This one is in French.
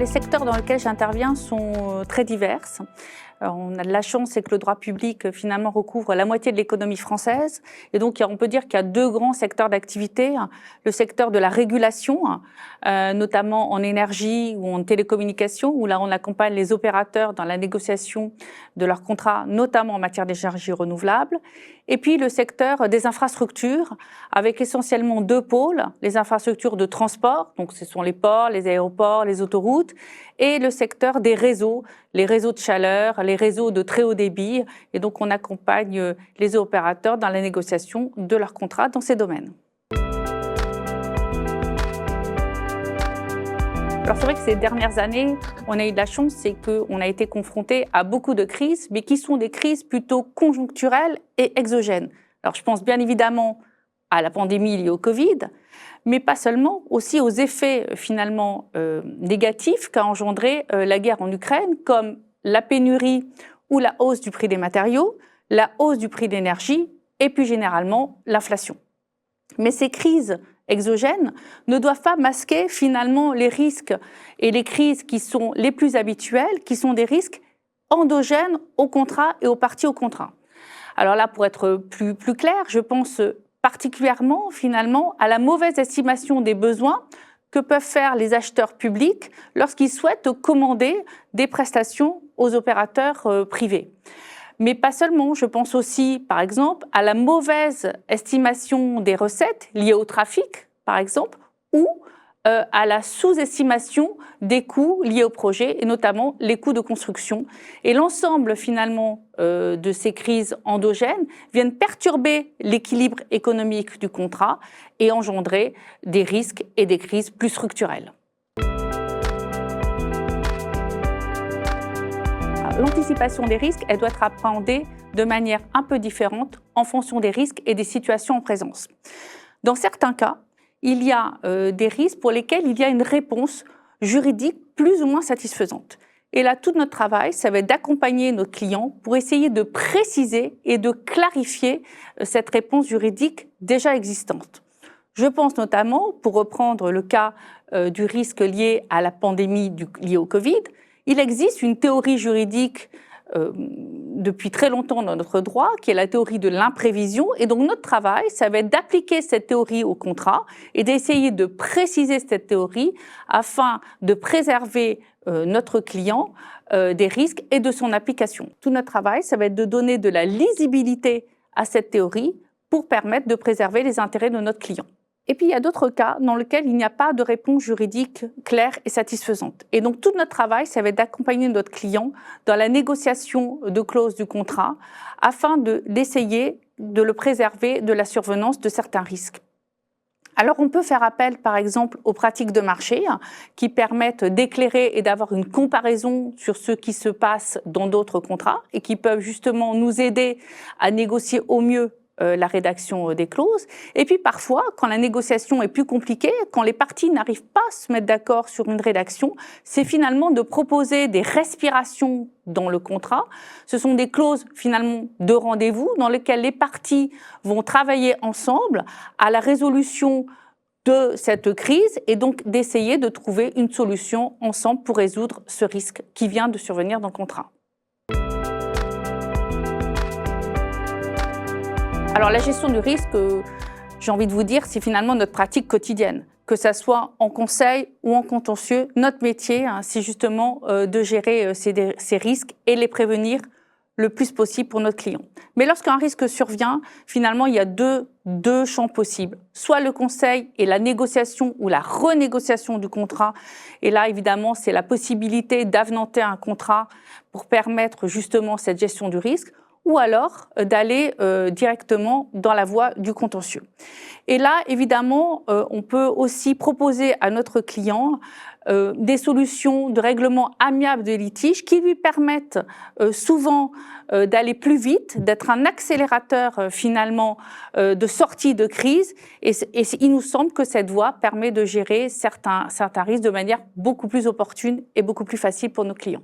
les secteurs dans lesquels j'interviens sont très divers. On a de la chance, c'est que le droit public finalement recouvre la moitié de l'économie française. Et donc on peut dire qu'il y a deux grands secteurs d'activité. Le secteur de la régulation, notamment en énergie ou en télécommunications, où là on accompagne les opérateurs dans la négociation de leurs contrats, notamment en matière d'énergie renouvelable. Et puis le secteur des infrastructures, avec essentiellement deux pôles, les infrastructures de transport, donc ce sont les ports, les aéroports, les autoroutes, et le secteur des réseaux, les réseaux de chaleur, les réseaux de très haut débit. Et donc on accompagne les opérateurs dans la négociation de leurs contrats dans ces domaines. Alors c'est vrai que ces dernières années, on a eu de la chance, c'est qu'on a été confronté à beaucoup de crises, mais qui sont des crises plutôt conjoncturelles et exogènes. Alors je pense bien évidemment à la pandémie liée au Covid, mais pas seulement, aussi aux effets finalement négatifs qu'a engendré la guerre en Ukraine, comme la pénurie ou la hausse du prix des matériaux, la hausse du prix de l'énergie et plus généralement l'inflation. Mais ces crises exogènes ne doivent pas masquer finalement les risques et les crises qui sont les plus habituelles, qui sont des risques endogènes au contrat et aux parties au contrat. Alors là, pour être plus clair, je pense particulièrement finalement à la mauvaise estimation des besoins que peuvent faire les acheteurs publics lorsqu'ils souhaitent commander des prestations aux opérateurs privés. Mais pas seulement, je pense aussi, par exemple, à la mauvaise estimation des recettes liées au trafic, par exemple, ou à la sous-estimation des coûts liés au projet, et notamment les coûts de construction. Et l'ensemble, finalement, de ces crises endogènes viennent perturber l'équilibre économique du contrat et engendrer des risques et des crises plus structurelles. L'anticipation des risques, elle doit être appréhendée de manière un peu différente en fonction des risques et des situations en présence. Dans certains cas, il y a des risques pour lesquels il y a une réponse juridique plus ou moins satisfaisante. Et là, tout notre travail, ça va être d'accompagner notre client pour essayer de préciser et de clarifier cette réponse juridique déjà existante. Je pense notamment, pour reprendre le cas du risque lié à la pandémie liée au Covid, il existe une théorie juridique depuis très longtemps dans notre droit, qui est la théorie de l'imprévision. Et donc notre travail, ça va être d'appliquer cette théorie au contrat et d'essayer de préciser cette théorie afin de préserver notre client des risques et de son application. Tout notre travail, ça va être de donner de la lisibilité à cette théorie pour permettre de préserver les intérêts de notre client. Et puis, il y a d'autres cas dans lesquels il n'y a pas de réponse juridique claire et satisfaisante. Et donc, tout notre travail, ça va être d'accompagner notre client dans la négociation de clauses du contrat afin d'essayer de le préserver de la survenance de certains risques. Alors, on peut faire appel, par exemple, aux pratiques de marché qui permettent d'éclairer et d'avoir une comparaison sur ce qui se passe dans d'autres contrats et qui peuvent justement nous aider à négocier au mieux la rédaction des clauses. Et puis parfois, quand la négociation est plus compliquée, quand les parties n'arrivent pas à se mettre d'accord sur une rédaction, c'est finalement de proposer des respirations dans le contrat. Ce sont des clauses finalement de rendez-vous dans lesquelles les parties vont travailler ensemble à la résolution de cette crise et donc d'essayer de trouver une solution ensemble pour résoudre ce risque qui vient de survenir dans le contrat. Alors la gestion du risque, j'ai envie de vous dire, c'est finalement notre pratique quotidienne. Que ça soit en conseil ou en contentieux, notre métier, c'est justement de gérer ces risques et les prévenir le plus possible pour notre client. Mais lorsqu'un risque survient, finalement, il y a deux champs possibles. Soit le conseil et la négociation ou la renégociation du contrat. Et là, évidemment, c'est la possibilité d'avenanter un contrat pour permettre justement cette gestion du risque, ou alors d'aller directement dans la voie du contentieux. Et là, évidemment, on peut aussi proposer à notre client des solutions de règlement amiable de litige qui lui permettent souvent d'aller plus vite, d'être un accélérateur finalement de sortie de crise. Et il nous semble que cette voie permet de gérer certains risques de manière beaucoup plus opportune et beaucoup plus facile pour nos clients.